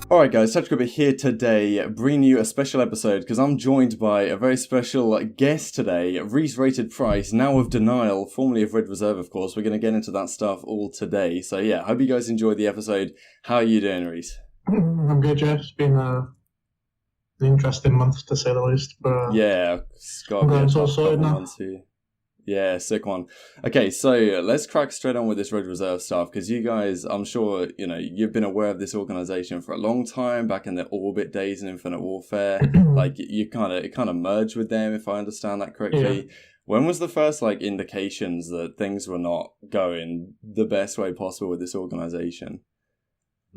Alright guys, Skrapz here today, bringing you a special episode because I'm joined by a very special guest today, Reese Rated Price, now of Denial, formerly of Red Reserve of course. We're going to get into that stuff all today. So yeah, hope you guys enjoyed the episode. How are you doing, Reese? I'm good, Jeff. It's been an interesting month to say the least. But yeah, it's got to be a tough couple months here. Yeah, sick one. Okay, so let's crack straight on with this Red Reserve stuff, because you guys, I'm sure, you know, you've been aware of this organization for a long time, back in the Orbit days in Infinite Warfare. Like, it kind of merged with them, if I understand that correctly. Yeah. When was the first, like, indications that things were not going the best way possible with this organization?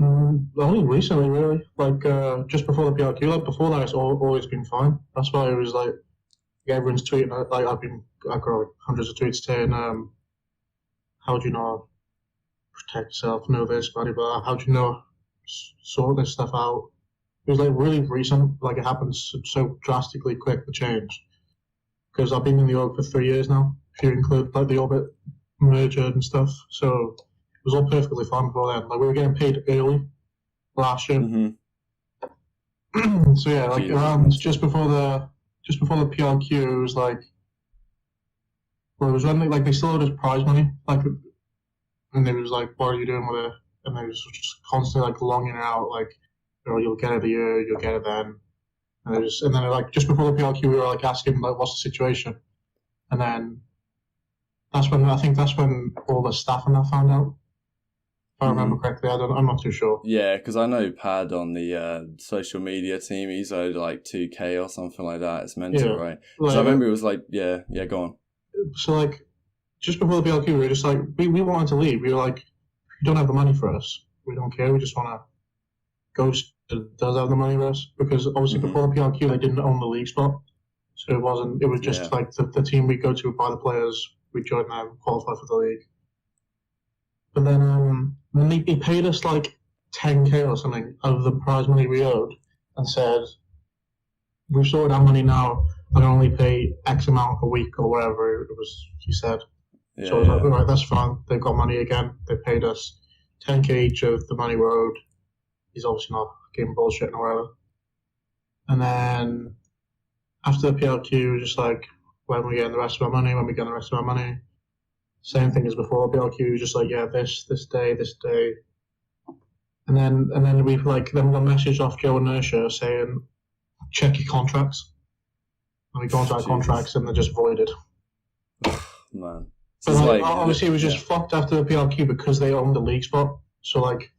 Only recently, really. Like, just before the PRQ. Like, before that, it's always been fine. That's why it was, like, everyone's tweeting, like, I've got like hundreds of tweets saying, how do you know protect yourself, know this, blah, blah, blah, how do you know sort this stuff out? It was like really recent, like it happens so drastically quick, the change. Because I've been in the org for 3 years now, if you include like the Orbit merger and stuff. So it was all perfectly fine before then. Like we were getting paid early last year. Mm-hmm. So yeah, like around just before the PRQ, it was like, well, it was when they still owed us prize money, like, and they was like, what are you doing with it? And they was just constantly like longing it out, like, you know, you'll get it here, you'll get it then. And then like just before the PRQ, we were like asking like, what's the situation? And then I think that's when all the staff and that found out. If I remember correctly, I'm not too sure. Yeah, because I know Pad on the social media team, he's owed like 2K or something like that. It's mental, right? Like, so I remember it was like, yeah, go on. So like, just before the PLQ, we were just like, we wanted to leave. We were like, if you don't have the money for us, we don't care. We just want to Ghost does have the money for us, because obviously before the PLQ, they didn't own the league spot. So it was just like the team we go to buy the players, we join them, qualify for the league. But then he paid us like 10K or something of the prize money we owed and said, we've sorted our money now, I can only pay X amount a week or whatever it was, he said. So I was like, all right, that's fine. They've got money again. They paid us 10K each of the money we're owed. He's obviously not getting bullshit or whatever. And then after the PLQ, just like, when we get the rest of our money, same thing as before the PLQ, just like, yeah, this day. And then we've like, then we got a message off Joe Inertia saying, check your contracts. And we go into our contracts and they're just voided. Man. But like, obviously it was just fucked after the PLQ because they owned the league spot. So like,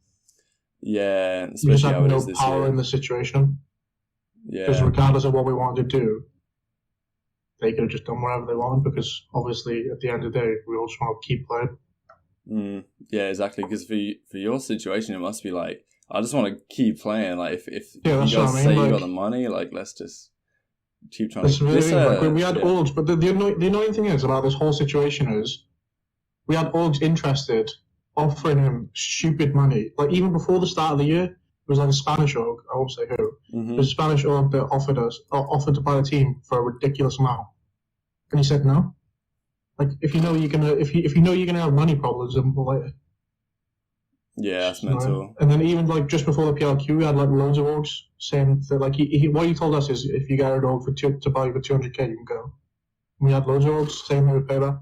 yeah, we just had no power in the situation. Yeah. Because regardless of what we wanted to do, they could have just done whatever they wanted, because obviously at the end of the day, we all just want to keep playing. Yeah, exactly. Because for your situation, it must be like, I just want to keep playing. Like if you guys say you got the money, like let's just keep trying to. We had orgs, but the annoying thing is about this whole situation is we had orgs interested, offering him stupid money. Like even before the start of the year, it was like a Spanish org. I won't say who. It was a Spanish org that offered to buy the team for a ridiculous amount, and he said no. Like if you know you're gonna have money problems, then later. Yeah, that's mental. And then even like just before the PLQ, we had like loads of orgs saying that like what he told us is if you get an org to buy you for 200K, you can go. And we had loads of orgs saying they would pay that.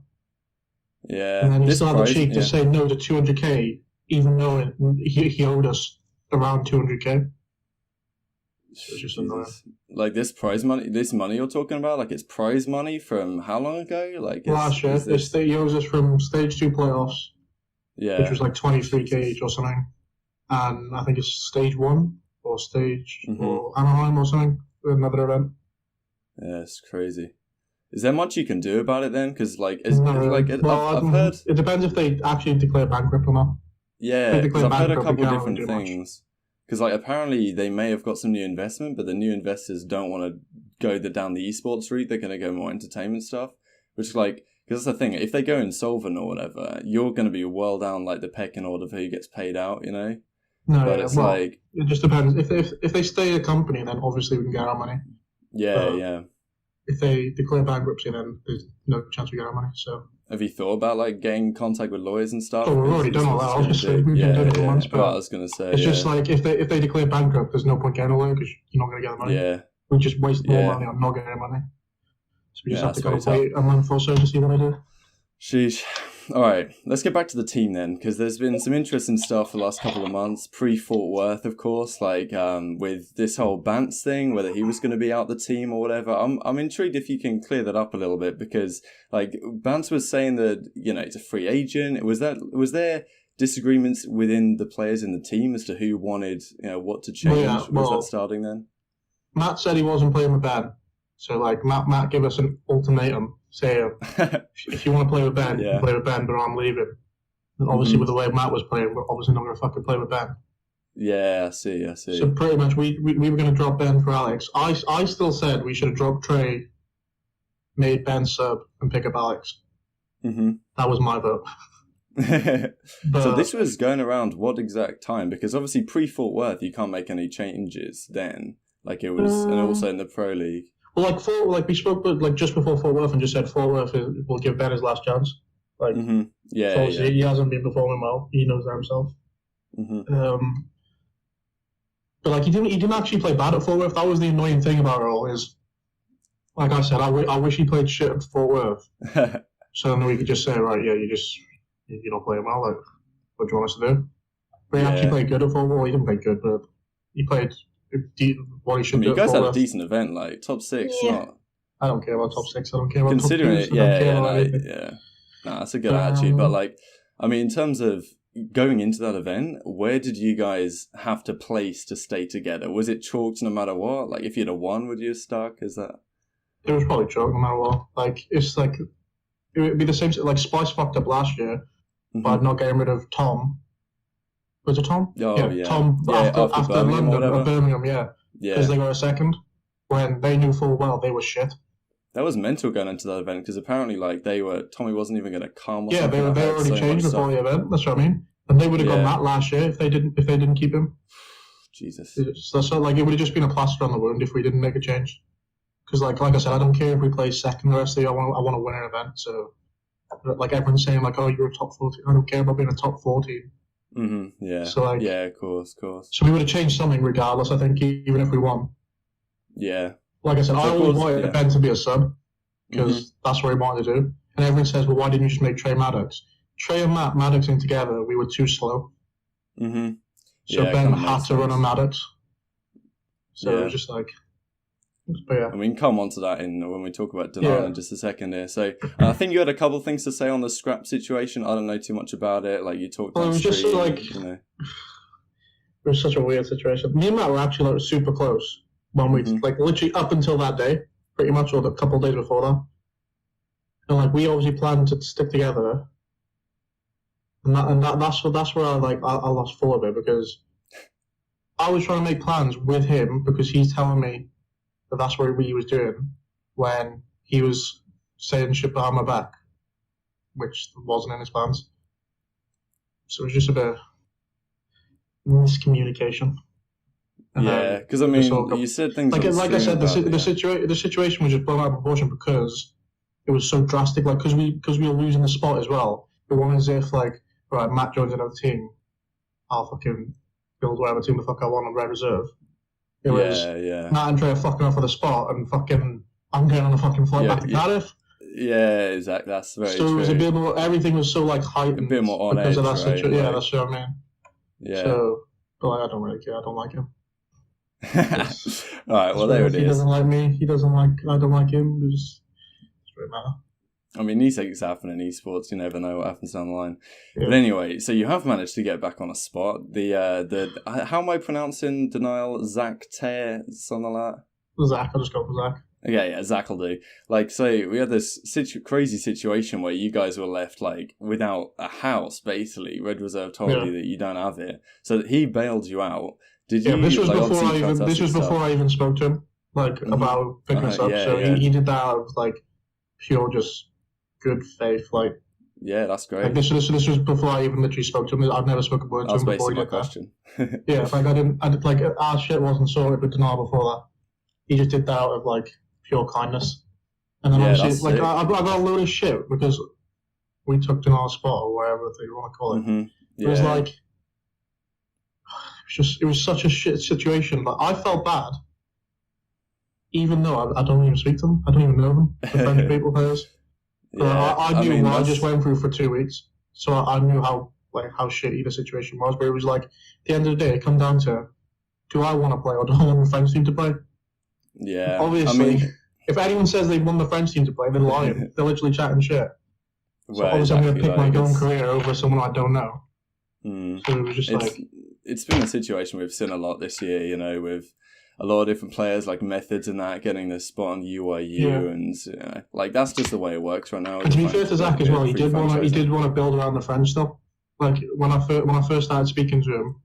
Yeah. And then he still had the cheek to say no to 200K, even though he owed us around 200K. So it's just annoying. Like this prize money, this money you're talking about, like it's prize money from how long ago? Like last year. He owes us from stage 2 playoffs. Yeah. Which was like 23K each or something. And I think it's stage 1 or stage or Anaheim or something, another event. Yeah, it's crazy. Is there much you can do about it then? Because like, I've heard. It depends if they actually declare bankrupt or not. Yeah, because I've heard a couple of different things. Because like apparently they may have got some new investment, but the new investors don't want to go down the esports route. They're going to go more entertainment stuff, which is like. Because that's the thing, if they go insolvent or whatever, you're going to be well down like the pecking order for who gets paid out, you know? No, but it's like... It just depends. If they stay a company, then obviously we can get our money. Yeah, yeah. if they declare bankruptcy, then there's no chance we get our money. So. Have you thought about like getting contact with lawyers and stuff? Oh, we've already done all that. Obviously, we've been doing it for months. But well, I was gonna say it's just like if they declare bankrupt, there's no point getting a lawyer because you're not going to get the money. Yeah, we just waste more money on not getting money. So we just have to go wait a month or so to see what I do. Sheesh. All right, let's get back to the team then, because there's been some interesting stuff the last couple of months, pre-Fort Worth, of course, like with this whole Bance thing, whether he was going to be out the team or whatever. I'm intrigued if you can clear that up a little bit, because like Bance was saying that, you know, it's a free agent. Was there disagreements within the players in the team as to who wanted, you know, what to change? Was that starting then? Matt said he wasn't playing with Ben. So, like, Matt gave us an ultimatum, saying, if you want to play with Ben, you can play with Ben, but I'm leaving. And obviously, with the way Matt was playing, we're obviously not going to fucking play with Ben. Yeah, I see. So, pretty much, we were going to drop Ben for Alex. I still said we should have dropped Trey, made Ben sub, and pick up Alex. Mm-hmm. That was my vote. So this was going around what exact time? Because obviously, pre-Fort Worth, you can't make any changes then. Like, it was, and also in the Pro League. Well, we spoke just before Fort Worth and just said Fort Worth will give Ben his last chance. Like, he hasn't been performing well. He knows that himself. Mm-hmm. But like he didn't actually play bad at Fort Worth. That was the annoying thing about it all. Is like I said, I wish he played shit at Fort Worth. So then we could just say, right, yeah, you're not playing well. Like, what do you want us to do? But he actually played good at Fort Worth. He didn't play good, but he played. What he should do. You guys had a decent event, like top 6. Not. I don't care about top 6. I don't care about considering top 2. it. No, that's a good attitude. But like, I mean, in terms of going into that event, where did you guys have to place to stay together? Was it chalked no matter what? Like, if you'd have won, would you have stuck? Is that? It was probably chalked no matter what. Like, it's like it would be the same. Like Spice fucked up last year by not getting rid of Tom. Was it Tom? Oh, yeah. Tom after Birmingham, London, Birmingham, because they got a second when they knew full well they were shit. That was mental going into that event because apparently, like, Tommy wasn't even going to come. They already changed before the event. That's what I mean. And they would have gone that last year if they didn't keep him. Jesus. So like it would have just been a plaster on the wound if we didn't make a change. Because like I said, I don't care if we play second the rest of the year. I want to win an event. So like everyone's saying like, oh, you're a top 14. I don't care about being a top 14. Mm-hmm. Yeah. So like, of course. So we would have changed something regardless. I think even if we won. Yeah. Like I said, I always wanted Ben to be a sub because that's what he wanted to do. And everyone says, well, why didn't you just make Trey Maddox? Trey and Maddoxing together, we were too slow. Mm-hmm. So Ben had to run on Maddox. So it was just like. But yeah. And we can come on to that when we talk about denial in just a second here. So I think you had a couple of things to say on the Skrapz situation. I don't know too much about it. Like you talked. Well, it was just like it was such a weird situation. Me and Matt were actually like super close when we like literally up until that day, pretty much, or a couple of days before that. And like we obviously planned to stick together. And that's where I lost full of it because I was trying to make plans with him because he's telling me that's what he was doing when he was saying shit behind my back, which wasn't in his plans. So it was just a bit of miscommunication. Because I mean, you said things like I said, the situation was just blown out of proportion because it was so drastic. Like because we were losing the spot as well. It wasn't as if like, right, Matt joins another team, I'll fucking build whatever team the fuck I want on red reserve. It was Matt and Trey fucking off for the spot and fucking I'm getting on a fucking flight back to Cardiff. Yeah, exactly. That's very true. So it was a bit more, everything was so like heightened. A bit more on because edge, of that situation. Right? Yeah, that's what I mean. Yeah. So, but I don't really care. I don't like him. Alright, well there it is. He doesn't like me. I don't like him. It's doesn't matter. I mean, these things happen in esports. You never know what happens down the line. Yeah. But anyway, so you have managed to get back on a spot. The how am I pronouncing denial? Zach Tear, something like that? Zach. I'll just go for Zach. Yeah, Zach will do. Like, so we had this crazy situation where you guys were left, like, without a house, basically. Red Reserve told you that you don't have it. So he bailed you out. Did you? This was before I even spoke to him, like, about picking us up. He did that out of, like, pure just good faith, like. Yeah, that's great. Like this was before I even literally spoke to him. I've never spoken a word to him before he did that. Yeah, like I did, like, our shit wasn't sorted with denial before that. He just did that out of, like, pure kindness. And then obviously, that's like, sick. I got a load of shit because we took in our spot or whatever you want to call it. Mm-hmm. It was like, it was such a shit situation. Like, I felt bad, even though I don't even speak to them. I don't even know them. The French people players. I knew what I just went through for 2 weeks, so I knew how shitty the situation was. But it was like, at the end of the day, it come down to, do I want to play or do I want the French team to play? Yeah. Obviously, if anyone says they want the French team to play, they're lying. They're literally chatting shit. So obviously, I'm going to pick my own career over someone I don't know. So it was just it's been a situation we've seen a lot this year, you know, with a lot of different players like Methods and that getting the spot on UIU, and like that's just the way it works right now. And to be fair to Zach as well, he did want to build around the French stuff. Like when I first started speaking to him,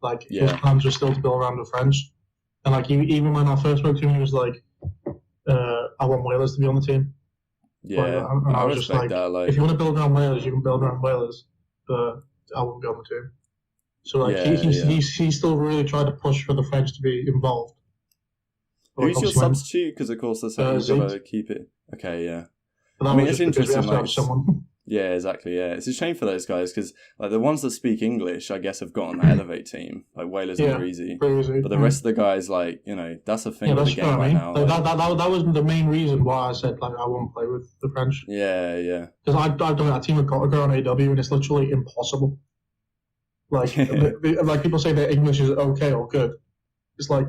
like his plans were still to build around the French, and like even when I first spoke to him, he was like, "I want Whalers to be on the team." Yeah, and I was just like, if you want to build around Whalers, you can build around Whalers, but I won't be on the team. So like he still really tried to push for the French to be involved. Who's your substitute? Because of course that's how you've got to keep it. Okay, yeah. I mean, it's interesting. Like, someone. Yeah, exactly. Yeah, it's a shame for those guys because like the ones that speak English, I guess, have got on the Elevate team, like Whalers and Breezy. But the rest of the guys, like that's a thing of the game right now. Like, that was the main reason why I said like I won't play with the French. Yeah, yeah. Because I've done a team of Gallagher on AW and it's literally impossible. Like like people say their English is okay or good. It's like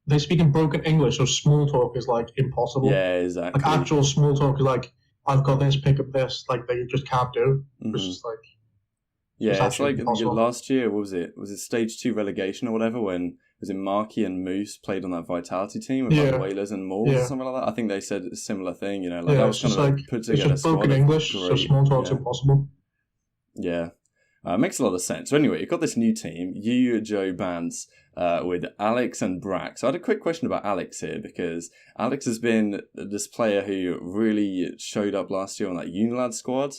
they speak in broken English, so small talk is like impossible. Yeah, exactly. Like actual small talk is like, I've got this, pick up this, like they just can't do. It's just like it's like last year. What was it? Was it stage 2 relegation or whatever? When was it Marky and Moose played on that Vitality team with like Whalers and Moors or something like that? I think they said a similar thing. You know, like that was kind of like put together. It's just broken English, so small talk's impossible. Yeah. Makes a lot of sense. So anyway, you've got this new team, you, Joe, Bans, with Alex and Brack. So I had a quick question about Alex here, because Alex has been this player who really showed up last year on that Nieuwland squad.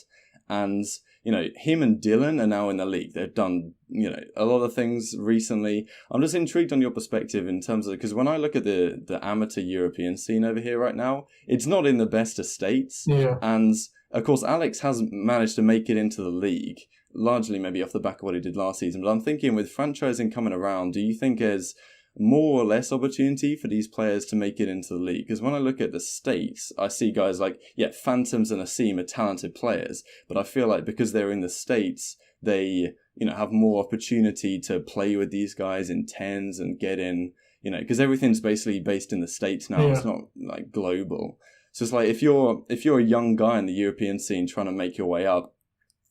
And, you know, him and Dylan are now in the league. They've done, you know, a lot of things recently. I'm just intrigued on your perspective in terms of, because when I look at the amateur European scene over here right now, it's not in the best of states. Yeah. And, of course, Alex has managed to make it into the league, largely maybe off the back of what he did last season. But I'm thinking with franchising coming around, do you think there's more or less opportunity for these players to make it into the league? Because when I look at the States, I see guys like, Phantoms and Asim are talented players, but I feel like because they're in the States, they, you know, have more opportunity to play with these guys in tens and get in, you know, because everything's basically based in the States now. It's not like global. So it's like if you're a young guy in the European scene trying to make your way up,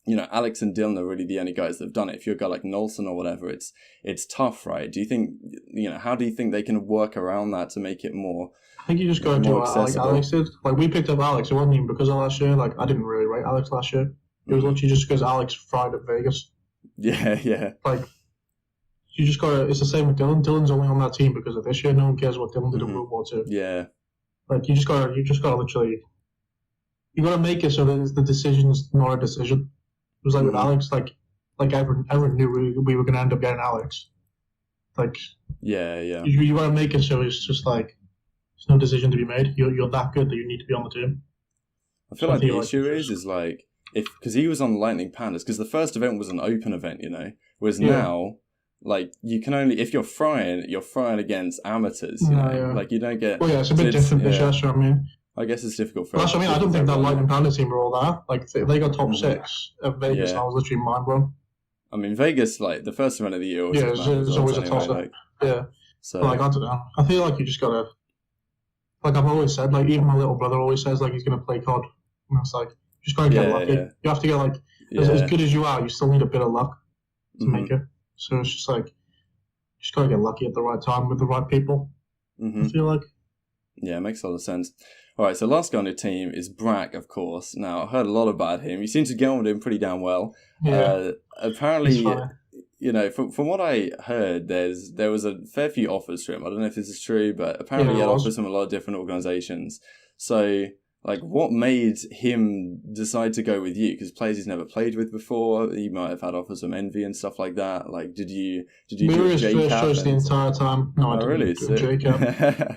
you know, Alex and Dylan are really the only guys that have done it. If you're a guy like Nolson or whatever, it's tough, right? Do you think, you know, how do you think they can work around that to make it more? I think you just got to do what Alex did. Like, we picked up Alex. It wasn't even because of last year. Like, I didn't really rate Alex last year. It was literally just because Alex fried at Vegas. Yeah. Like, you just got to, it's the same with Dylan. Dylan's only on that team because of this year. No one cares what Dylan did in World War II. Yeah. Like, you just got to literally, you got to make it so that the decision's not a decision. It was like with Alex, like everyone knew we were going to end up getting Alex. Like, yeah. You got to make it so it's just like there's no decision to be made. You're that good that you need to be on the team. I feel like the issue is like because he was on Lightning Pandas, because the first event was an open event, you know, whereas now, like, you can only, if you're frying against amateurs, you know, like you don't get. Well, it's a bit different this year. That's what I mean. I guess it's difficult for. That's what I mean. I don't think that Lightning Panda team were all that. Like, if they got top 6 at Vegas, I was literally mind blown. I mean, Vegas, like the first event of the year, it's always a toss up. So, like, I don't know. I feel like you just gotta. Like I've always said, like even my little brother always says, like he's gonna play CoD, and it's like you just gotta get lucky. Yeah. You have to get like as good as you are, you still need a bit of luck to make it. So it's just like you just gotta get lucky at the right time with the right people. I feel like. Yeah, it makes a lot of sense. All right, so last guy on your team is Brack, of course. Now, I heard a lot about him. You seem to get on with him pretty damn well. Yeah. Apparently, you know, from what I heard, there was a fair few offers to him. I don't know if this is true, but apparently he had offers from a lot of different organisations. So Like, what made him decide to go with you? Because players he's never played with before, he might have had offers from Envy and stuff like that. Like, did you we do were his JCap? first choice the entire time. No, I didn't really? do JCap.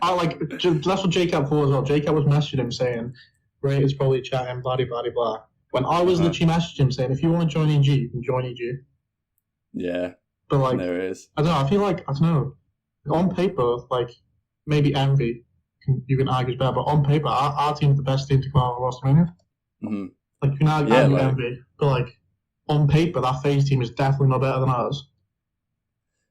That's what JCap for as well. JCap was messaging him saying, Ray is probably chatting, blah, blah, blah, blah. When I was literally messaging him saying, if you want to join EG, you can join EG. Yeah. But, like, there it is. I don't know, I feel like, I don't know, on paper, like, maybe Envy, you can argue is better, but on paper, our team's the best team to come out of WrestleMania. Mm-hmm. Like, you can argue Envy, but, like, on paper, that FaZe team is definitely not better than ours.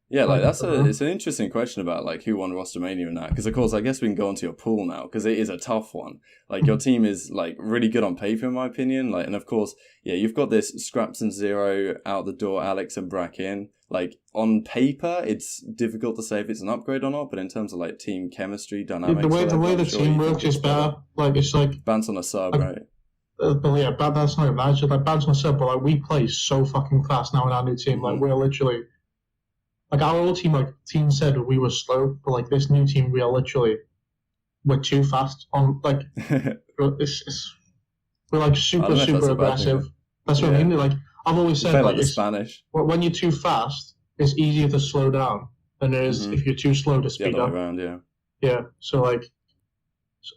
Yeah, like, it's an interesting question about, like, who won WrestleMania and that, because, of course, I guess we can go onto your pool now, because it is a tough one. Like, your team is, like, really good on paper, in my opinion, like, and, of course, yeah, you've got this Skrapz and Zero out the door, Alex and Brack in. Like, on paper, it's difficult to say if it's an upgrade or not, but in terms of, like, team chemistry, dynamics... The way the team works is better. Like, it's like... Bant's on a sub, right? But yeah, that's not even that. It's just, like, Bant's on a sub, but, like, we play so fucking fast now in our new team. Like, we're literally... Like, our old team, like, team said we were slow, but, like, this new team, we are literally... We're too fast on, like... we're, like, super aggressive. That's what I mean. Like, I've always said, like the Spanish. When you're too fast, it's easier to slow down than it is if you're too slow to speed up. Around, yeah. Yeah, so like,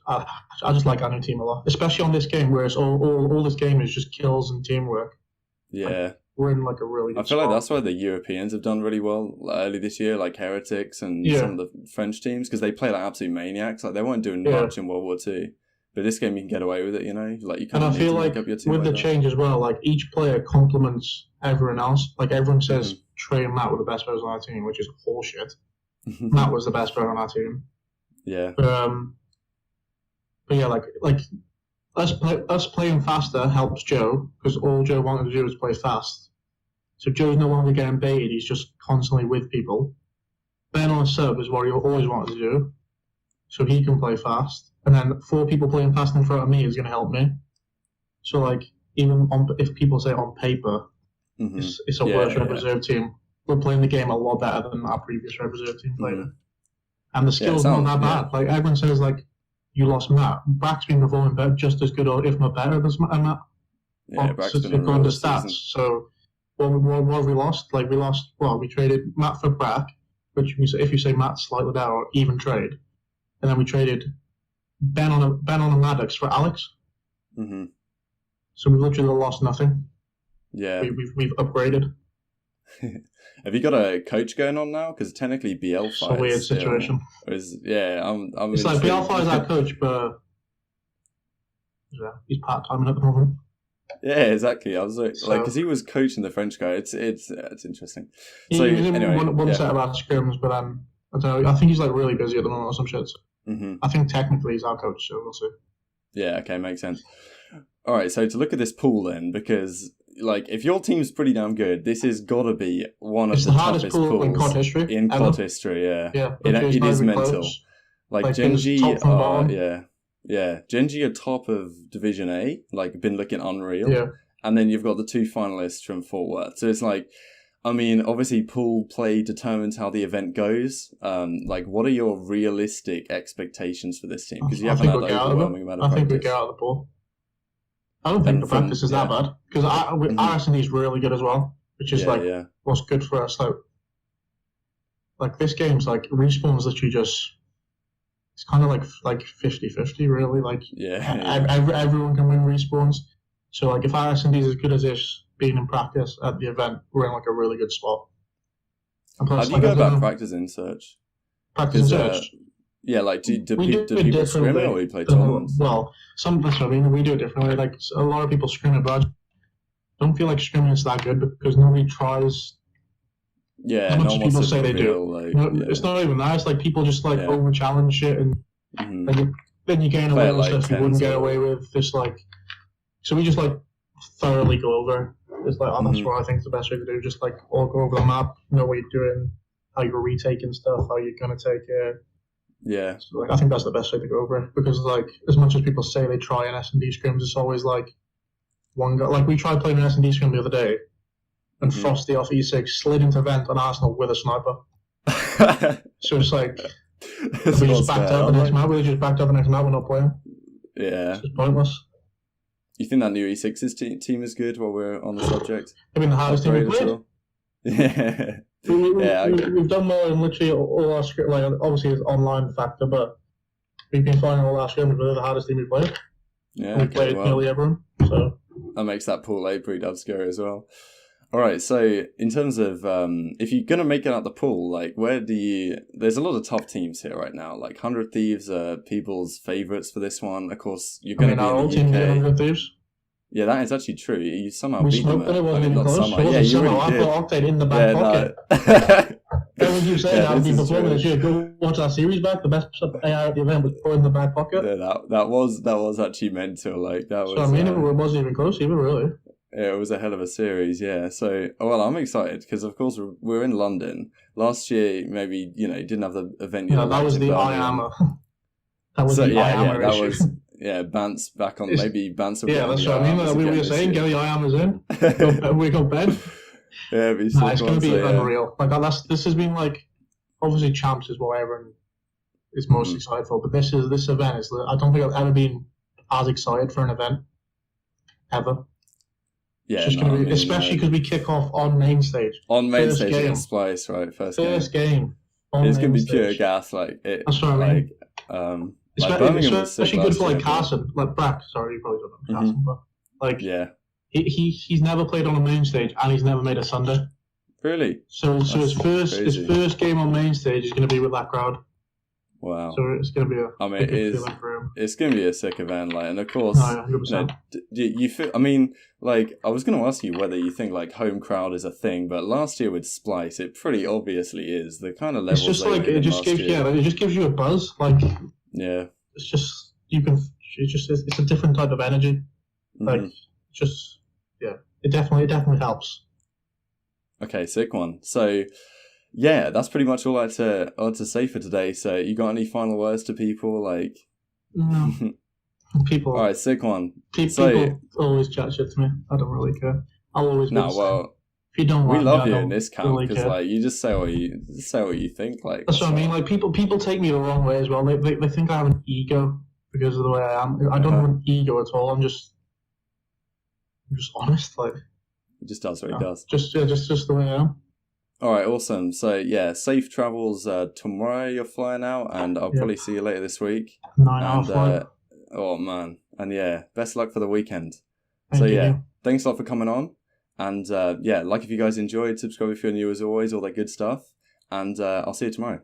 I just like our new team a lot, especially on this game where it's all this game is just kills and teamwork. Yeah. Like, we're in like a really good I feel spot. like that's why the Europeans have done really well early this year, like Heretics and some of the French teams, because they play like absolute maniacs. Like, they weren't doing much in World War II. But this game, you can get away with it, you know? Like, you kind of feel like with the change as well, like, each player complements everyone else. Like, everyone says Trey and Matt were the best players on our team, which is bullshit. Matt was the best player on our team. Yeah. But yeah, like us playing faster helps Joe, because all Joe wanted to do was play fast. So Joe's no longer getting baited, he's just constantly with people. Ben on a sub is what he always wanted to do, so he can play fast. And then 4 people playing fast in front of me is going to help me. So, like, even if people say on paper, it's a worse reserve team, we're playing the game a lot better than our previous reserve team played it. And the skill's not that bad. Like, everyone says, like, you lost Matt. Brack's been performing better, just as good or if not better than Matt. Yeah, Brack's been according to stats. Season. So, what have we lost? Like, we traded Matt for Brack, which if you say Matt's slightly better or even trade. And then we traded Ben on a Maddox for Alex. So we've literally lost nothing. Yeah. We've upgraded. Have you got a coach going on now? Because technically BL5 it's a weird situation. It's like BL5 is our coach, but he's part-timing at the moment. Yeah, exactly. I was like, because he was coaching the French guy. It's interesting. So he was in anyway, one set of our scrims, but I don't know. I think he's like really busy at the moment or some shit. I think technically he's our coach, so we'll see. Yeah, okay, makes sense. All right, so to look at this pool then, because like if your team's pretty damn good, this has got to be one of the hardest toughest pool pools in CoD history. In CoD history, yeah. It is mental. Close. Like Genji are, Genji are top of Division A, like been looking unreal. Yeah. And then you've got the 2 finalists from Fort Worth. So it's like, I mean, obviously pool play determines how the event goes. Like, what are your realistic expectations for this team? Because you haven't had overwhelming amount of practice. I think we get out of the pool. I don't think the practice is that bad. Because our S&D is really good as well, which is what's good for us. Like this game's like respawns literally just... It's kind of like 50-50, really. Like, everyone can win respawns. So, like, if our S&D is as good as this, being in practice at the event, we're in, like, a really good spot. And plus, how do you go about practicing Search? Practicing Search? Yeah, like, do people scrim it or we play tournaments? Well, we do it differently. Like, a lot of people scrim it, but I don't feel like scrimming is that good because nobody tries... Yeah, as much as people say they do. It's not even that. It's like people just like over challenge shit, and then you gain away with stuff you wouldn't get away with. Just like, so we just like thoroughly go over. It's like, that's what I think is the best way to do. Just like all go over the map, know what you're doing, how you're retaking stuff, how you're gonna take it. Yeah. So, like, I think that's the best way to go over it because like as much as people say they try in S&D scrims, it's always like one guy. Like we tried playing an S&D scrim the other day. And Frosty off E6 slid into vent on Arsenal with a sniper. So it's like, we just backed up the next map. We just backed up the next map. We're not playing. Yeah. It's just pointless. You think that new E6's team is good while we're on the subject? I mean, the hardest team we've played. Yeah. We've done well in literally all our script. Like, obviously, it's online factor, but we've been flying all our scrims. We're the hardest team we've played. Yeah, we played nearly everyone. So that makes that pool A pretty damn scary as well. All right, so in terms of if you're gonna make it out the pool, like where do you? There's a lot of tough teams here right now. Like 100 Thieves are people's favourites for this one. Of course, you're gonna be in the UK. 100 Thieves. Yeah, that is actually true. You somehow we beat them. It wasn't even close. Yeah, you really did. I put Octane in the back pocket. Then when you say that would be performance, you go watch our series back. The best AI at the event was put in the back pocket. Yeah, that was actually mental. Like that was. So I mean, it wasn't even close, even really. Yeah, it was a hell of a series. Yeah. So well, I'm excited because of course we're in London. Last year, maybe didn't have the event. Yeah, that was the IAMA. That was the IAMA that issue. was. Yeah, Bance back on. Maybe Bance will be on that's what I mean. We were saying, get the IAMA's in. We got Ben. Yeah, it's going to be unreal. Like this has been like, obviously Champs is what everyone is most excited for, but this event is. I don't think I've ever been as excited for an event ever. Yeah, it's just be, especially because we kick off on main stage. On main stage against Splice, right? First game. It's going to be pure gas, like it. That's what I mean. Especially good for like Carson, like Brack. Sorry, you probably don't know Carson, but like he's never played on a main stage and he's never made a Sunday. Really? So his first game on main stage is going to be with that crowd. Wow. So it's going to be it's going to be a sick event, like, and of course, you feel. I mean, like, I was going to ask you whether you think like home crowd is a thing, but last year with Splice, it pretty obviously is. The kind of levels. It's just like it just gives you a buzz, like. Yeah, it's just it's a different type of energy. Like it definitely helps. Okay, sick one. So yeah, that's pretty much all I had to say for today. So you got any final words to people? Like no, people. All right, sick one. People always chat shit to me. I don't really care. I'll always. If you don't we love you in this camp because like you just say what you think. Like that's what I mean. Like people take me the wrong way as well. They think I have an ego because of the way I am. I don't have an ego at all. I'm just honest. Like he just does what he does. Just the way I am. All right, awesome. So yeah, safe travels tomorrow. You're flying out, and I'll probably see you later this week. 9-hour flight. Oh man, and yeah, best luck for the weekend. Thank you. Thanks a lot for coming on. And like if you guys enjoyed, subscribe if you're new as always, all that good stuff. And I'll see you tomorrow.